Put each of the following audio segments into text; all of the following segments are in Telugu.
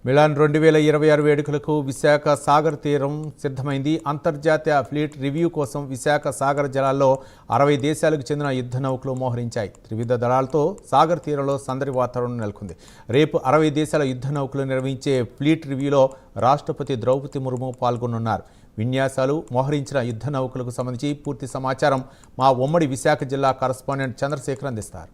మిలాన్ 2026 వేడుకలకు విశాఖ సాగర్ తీరం సిద్ధమైంది. అంతర్జాతీయ ఫ్లీట్ రివ్యూ కోసం విశాఖ సాగర్ జలాల్లో 60 దేశాలకు చెందిన యుద్ధ నౌకలు మోహరించాయి. త్రివిధ దళాలతో సాగర్ తీరంలో సందడి వాతావరణం నెలకొంది. రేపు 60 దేశాల యుద్ధ నౌకలు నిర్వహించే ఫ్లీట్ రివ్యూలో రాష్ట్రపతి ద్రౌపది ముర్ము పాల్గొనున్నారు. విన్యాసాలు, మోహరించిన యుద్ధ నౌకలకు సంబంధించి పూర్తి సమాచారం మా ఉమ్మడి విశాఖ జిల్లా కరస్పాండెంట్ చంద్రశేఖర్ అందిస్తారు.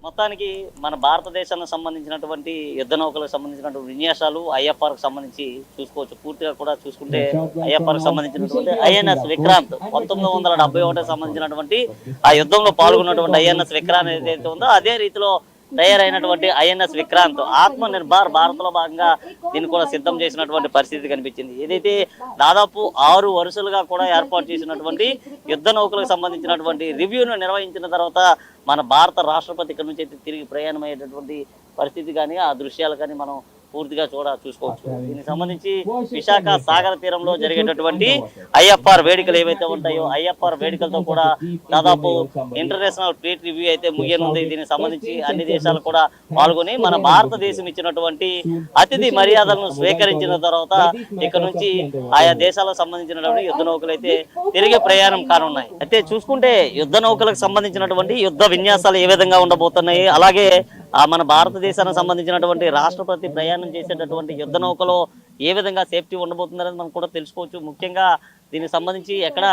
మొత్తానికి మన భారతదేశానికి సంబంధించినటువంటి యుద్ధ నౌకలకు సంబంధించినటువంటి విన్యాసాలు ఐఎఫ్ఆర్కి సంబంధించి చూసుకోవచ్చు. పూర్తిగా కూడా చూసుకుంటే ఐఎఫ్ఆర్కి సంబంధించినటువంటి ఐఎన్ఎస్ విక్రాంత్ 1971 సంబంధించినటువంటి ఆ యుద్ధంలో పాల్గొన్నటువంటి ఐఎన్ఎస్ విక్రాంత్ ఏదైతే ఉందో అదే రీతిలో తయారైనటువంటి ఐఎన్ఎస్ విక్రాంత్ ఆత్మ నిర్భర్ భారత్లో భాగంగా దీన్ని కూడా సిద్ధం చేసినటువంటి పరిస్థితి కనిపించింది. ఏదైతే దాదాపు 6 వరుసలుగా కూడా ఏర్పాటు చేసినటువంటి యుద్ధ నౌకలకు సంబంధించినటువంటి రివ్యూను నిర్వహించిన తర్వాత మన భారత రాష్ట్రపతి ఇక్కడ నుంచి అయితే తిరిగి ప్రయాణం అయ్యేటటువంటి పరిస్థితి కానీ ఆ దృశ్యాలు కానీ మనం పూర్తిగా చూసుకోవచ్చు. దీనికి సంబంధించి విశాఖ సాగర తీరంలో జరిగేటటువంటి ఐఎఫ్ఆర్ వేడుకలు ఏవైతే ఉంటాయో ఐఎఫ్ఆర్ వేడుకలతో కూడా దాదాపు ఇంటర్నేషనల్ ఫ్లీట్ రివ్యూ అయితే ముగియనుంది. దీనికి సంబంధించి అన్ని దేశాలు కూడా పాల్గొని మన భారతదేశం ఇచ్చినటువంటి అతిథి మర్యాదలను స్వీకరించిన తర్వాత ఇక్కడ నుంచి ఆయా దేశాలకు సంబంధించినటువంటి యుద్ధ నౌకలు అయితే తిరిగి ప్రయాణం కానున్నాయి. అయితే చూసుకుంటే యుద్ధ నౌకలకు సంబంధించినటువంటి యుద్ధ విన్యాసాలు ఏ విధంగా ఉండబోతున్నాయి, అలాగే మన భారతదేశానికి సంబంధించినటువంటి రాష్ట్రపతి ప్రయాణం చేసేటటువంటి యుద్ధ నౌకలో ఏ విధంగా సేఫ్టీ ఉండబోతుందనేది మనం కూడా తెలుసుకోవచ్చు. ముఖ్యంగా దీనికి సంబంధించి ఎక్కడ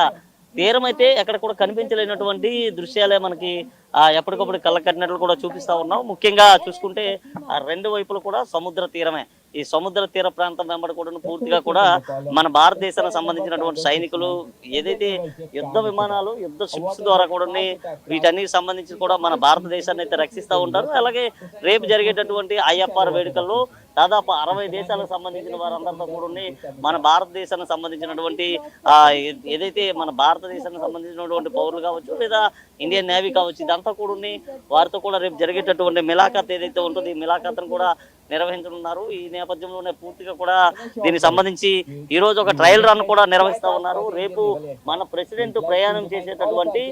తీరం అయితే ఎక్కడ కూడా కనిపించలేనటువంటి దృశ్యాలే మనకి ఎప్పటికప్పుడు కళ్ళ కట్టినట్లు కూడా చూపిస్తా ఉన్నాం. ముఖ్యంగా చూసుకుంటే ఆ రెండు వైపులు కూడా సముద్ర తీరమే. ఈ సముద్ర తీర ప్రాంతం వెంబడి కూడా పూర్తిగా కూడా మన భారతదేశానికి సంబంధించినటువంటి సైనికులు ఏదైతే యుద్ధ విమానాలు యుద్ధ షిప్స్ ద్వారా కూడా వీటన్నిటికి సంబంధించి కూడా మన భారతదేశాన్ని అయితే రక్షిస్తూ ఉంటారు. అలాగే రేపు జరిగేటటువంటి ఐఎఫ్ఆర్ వేడుకల్లో దాదాపు 60 దేశాలకు సంబంధించిన వారందరితో కూడా మన భారతదేశానికి సంబంధించినటువంటి ఏదైతే మన భారతదేశానికి సంబంధించినటువంటి పౌరులు కావచ్చు లేదా ఇండియన్ నేవీ కావచ్చు ఇదంతా కూడా వారితో కూడా రేపు జరిగేటటువంటి మిలాఖత్ ఏదైతే ఉంటుందో ఈ మిలాఖత్ను కూడా నిర్వహించనున్నారు. ఈ నేపథ్యంలోనే పూర్తిగా కూడా దీనికి సంబంధించి ఈ రోజు ఒక ట్రయల్ రన్ కూడా నిర్వహిస్తూ ఉన్నారు. రేపు మన ప్రెసిడెంట్ ప్రయాణం చేసేటటువంటి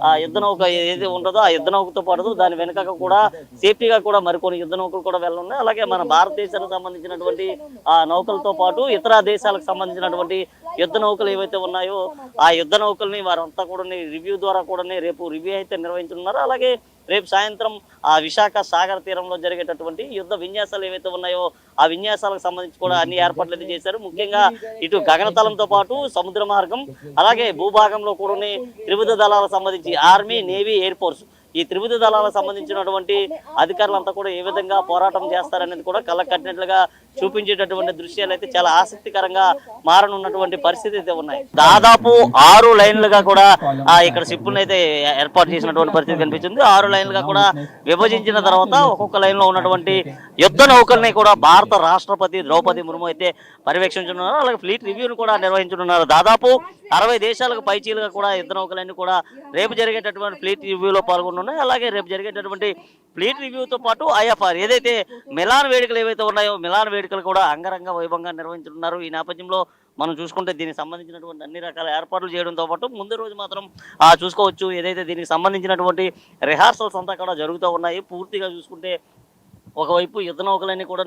ఆ యుద్ధ నౌక ఏదైతే ఉంటుందో ఆ యుద్ధ నౌకతో పాటు దాని వెనుక కూడా సేఫ్టీగా కూడా మరికొన్ని యుద్ధ నౌకలు కూడా వెళ్ళనున్నాయి. అలాగే మన భారతదేశానికి సంబంధించినటువంటి ఆ నౌకలతో పాటు ఇతర దేశాలకు సంబంధించినటువంటి యుద్ధ నౌకలు ఏవైతే ఉన్నాయో ఆ యుద్ధ నౌకల్ని వారంతా కూడా రివ్యూ ద్వారా కూడా రేపు రివ్యూ అయితే నిర్వహించనున్నారు. అలాగే రేపు సాయంత్రం ఆ విశాఖ సాగర్ తీరంలో జరిగేటటువంటి యుద్ధ విన్యాసాలు ఏవైతే ఉన్నాయో ఆ విన్యాసాలకు సంబంధించి కూడా అన్ని ఏర్పాట్లు అయితే చేశారు. ముఖ్యంగా ఇటు గగనతలంతో పాటు సముద్ర మార్గం అలాగే భూభాగంలో కూడా త్రివిధ దళాలకు సంబంధించి ఆర్మీ, నేవీ, ఎయిర్ ఫోర్స్ ఈ త్రివిధ దళాలకు సంబంధించినటువంటి అధికారులంతా కూడా ఏ విధంగా పోరాటం చేస్తారనేది కూడా కళ్ళ కట్టినట్లుగా చూపించేటటువంటి దృశ్యాలు అయితే చాలా ఆసక్తికరంగా మారనున్నటువంటి పరిస్థితి అయితే ఉన్నాయి. దాదాపు 6 లైన్లుగా కూడా ఇక్కడ షిప్పులను అయితే ఏర్పాటు చేసినటువంటి పరిస్థితి కనిపించింది. 6 లైన్లుగా కూడా విభజించిన తర్వాత ఒక్కొక్క లైన్ లో ఉన్నటువంటి యుద్ధ నౌకల్ని కూడా భారత రాష్ట్రపతి ద్రౌపది ముర్ము అయితే పర్యవేక్షించనున్నారు. అలాగే ఫ్లీట్ రివ్యూను కూడా నిర్వహించనున్నారు. దాదాపు 60 దేశాలకు పైచీలుగా కూడా యుద్ధ నౌకలన్నీ కూడా రేపు జరిగేటటువంటి ఫ్లీట్ రివ్యూలో పాల్గొన్నారు. అలాగే రేపు జరిగేటటువంటి ఫ్లీట్ రివ్యూతో పాటు ఐఎఫ్ఆర్ ఏదైతే మిలాన్ వేడుకలు ఏవైతే ఉన్నాయో మిలాన్ వేడుకలు కూడా అంగరంగ వైభవంగా నిర్వహించనున్నారు. ఈ నేపథ్యంలో మనం చూసుకుంటే దీనికి సంబంధించినటువంటి అన్ని రకాల ఏర్పాట్లు చేయడంతో పాటు ముందు రోజు మాత్రం చూసుకోవచ్చు ఏదైతే దీనికి సంబంధించినటువంటి రిహార్సల్స్ అంతా కూడా జరుగుతూ ఉన్నాయి. పూర్తిగా చూసుకుంటే ఒకవైపు యుద్ధ నౌకలన్నీ కూడా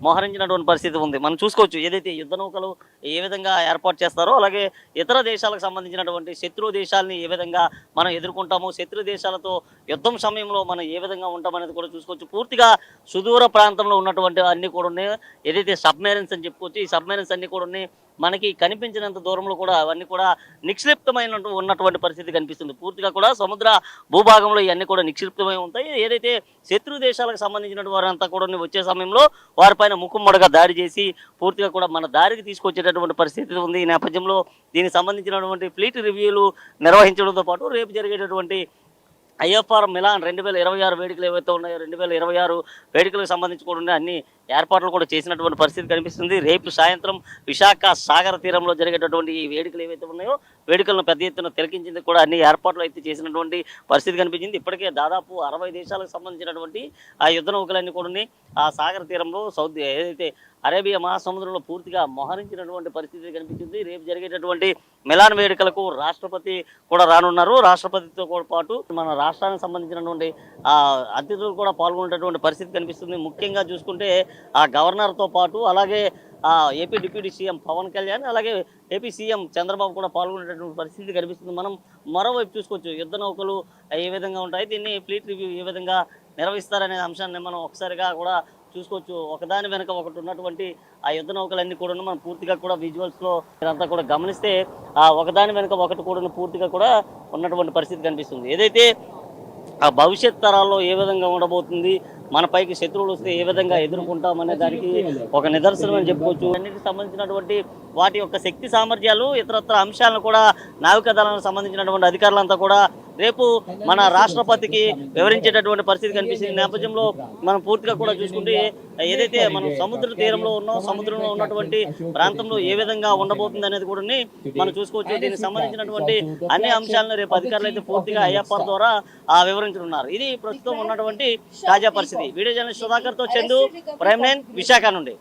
మోహరించినటువంటి పరిస్థితి ఉంది. మనం చూసుకోవచ్చు ఏదైతే యుద్ధ నౌకలు ఏ విధంగా ఏర్పాటు చేస్తారో అలాగే ఇతర దేశాలకు సంబంధించినటువంటి శత్రు దేశాలని ఏ విధంగా మనం ఎదుర్కొంటామో శత్రు దేశాలతో యుద్ధం సమయంలో మనం ఏ విధంగా ఉంటామనేది కూడా చూసుకోవచ్చు. పూర్తిగా సుదూర ప్రాంతంలో ఉన్నటువంటి అన్ని కూడా ఏదైతే సబ్మెరైన్స్ అని చెప్పుకోవచ్చు ఈ సబ్మెరైన్స్ అన్ని కూడా మనకి కనిపించినంత దూరంలో కూడా అవన్నీ కూడా నిక్షిప్తమైన ఉన్నటువంటి పరిస్థితి కనిపిస్తుంది. పూర్తిగా కూడా సముద్ర భూభాగంలో ఇవన్నీ కూడా నిక్షిప్తమై ఉంటాయి. ఏదైతే శత్రు దేశాలకు సంబంధించినటువంటి వారంతా కూడా వచ్చే సమయంలో వారిపైన ముక్కుమ్మడిగా దాడి చేసి పూర్తిగా కూడా మన దారికి తీసుకొచ్చేటటువంటి పరిస్థితి ఉంది. ఈ నేపథ్యంలో దీనికి సంబంధించినటువంటి ఫ్లీట్ రివ్యూలు నిర్వహించడంతో పాటు రేపు జరిగేటటువంటి ఐఎఫ్ఆర్ మిలాన్ 2026 వేడుకలు ఏవైతే ఉన్నాయో 2026 వేడుకలకు సంబంధించి కూడా అన్ని ఏర్పాట్లు కూడా చేసినటువంటి పరిస్థితి కనిపిస్తుంది. రేపు సాయంత్రం విశాఖ సాగర తీరంలో జరిగేటటువంటి ఈ వేడుకలు ఏవైతే ఉన్నాయో వేడుకలను పెద్ద ఎత్తున తిలకించేందుకు కూడా అన్ని ఏర్పాట్లు అయితే చేసినటువంటి పరిస్థితి కనిపించింది. ఇప్పటికే దాదాపు 60 దేశాలకు సంబంధించినటువంటి ఆ యుద్ధ నౌకలన్నీ కూడా ఆ సాగర తీరంలో ఏదైతే అరేబియా మహాసముద్రంలో పూర్తిగా మోహరించినటువంటి పరిస్థితి కనిపించింది. రేపు జరిగేటటువంటి మిలాన్ వేడుకలకు రాష్ట్రపతి కూడా రానున్నారు. రాష్ట్రపతితో కూడా పాటు మన రాష్ట్రానికి సంబంధించినటువంటి అతిథులు కూడా పాల్గొనేటటువంటి పరిస్థితి కనిపిస్తుంది. ముఖ్యంగా చూసుకుంటే ఆ గవర్నర్తో పాటు అలాగే AP deputy CM Pawan Kalyan అలాగే ఏపీ సీఎం చంద్రబాబు కూడా పాల్గొనేటటువంటి పరిస్థితి కనిపిస్తుంది. మనం మరోవైపు చూసుకోవచ్చు యుద్ధ నౌకలు ఏ విధంగా ఉంటాయి, దీన్ని ఫ్లీట్ రివ్యూ ఏ విధంగా నిర్వహిస్తారనే అంశాన్ని మనం ఒకసారిగా కూడా చూసుకోవచ్చు. ఒకదాని వెనక ఒకటి ఉన్నటువంటి ఆ యుద్ధ నౌకలన్నీ కూడా మనం పూర్తిగా కూడా విజువల్స్లో మీరంతా కూడా గమనిస్తే ఒకదాని వెనక ఒకటి కూడా పూర్తిగా కూడా ఉన్నటువంటి పరిస్థితి కనిపిస్తుంది. ఏదైతే ఆ భవిష్యత్ తరాల్లో ఏ విధంగా ఉండబోతుంది, మన పైకి శత్రువులు వస్తే ఏ విధంగా ఎదుర్కొంటామనే దానికి ఒక నిదర్శనం అని చెప్పుకోవచ్చు. అన్నిటికి సంబంధించినటువంటి వాటి యొక్క శక్తి సామర్థ్యాలు ఇతరత్ర అంశాలను కూడా నావికాదళానికి సంబంధించినటువంటి అధికారులంతా కూడా రేపు మన రాష్ట్రపతికి వివరించేటటువంటి పరిస్థితి కనిపిస్తుంది. నేపథ్యంలో మనం పూర్తిగా కూడా చూసుకుంటే ఏదైతే మనం సముద్ర తీరంలో ఉన్నాం, సముద్రంలో ఉన్నటువంటి ప్రాంతంలో ఏ విధంగా ఉండబోతుంది అనేది కూడా మనం చూసుకోవచ్చు. దీనికి సంబంధించినటువంటి అన్ని అంశాలను రేపు అధికారులు అయితే పూర్తిగా ఐఎఫ్ఆర్ ద్వారా వివరించనున్నారు. ఇది ప్రస్తుతం ఉన్నటువంటి తాజా పరిస్థితి. వీడియో జర్నలిస్ట్ సుధాకర్తో చందు, ప్రైమ్ 9 విశాఖ నుండి.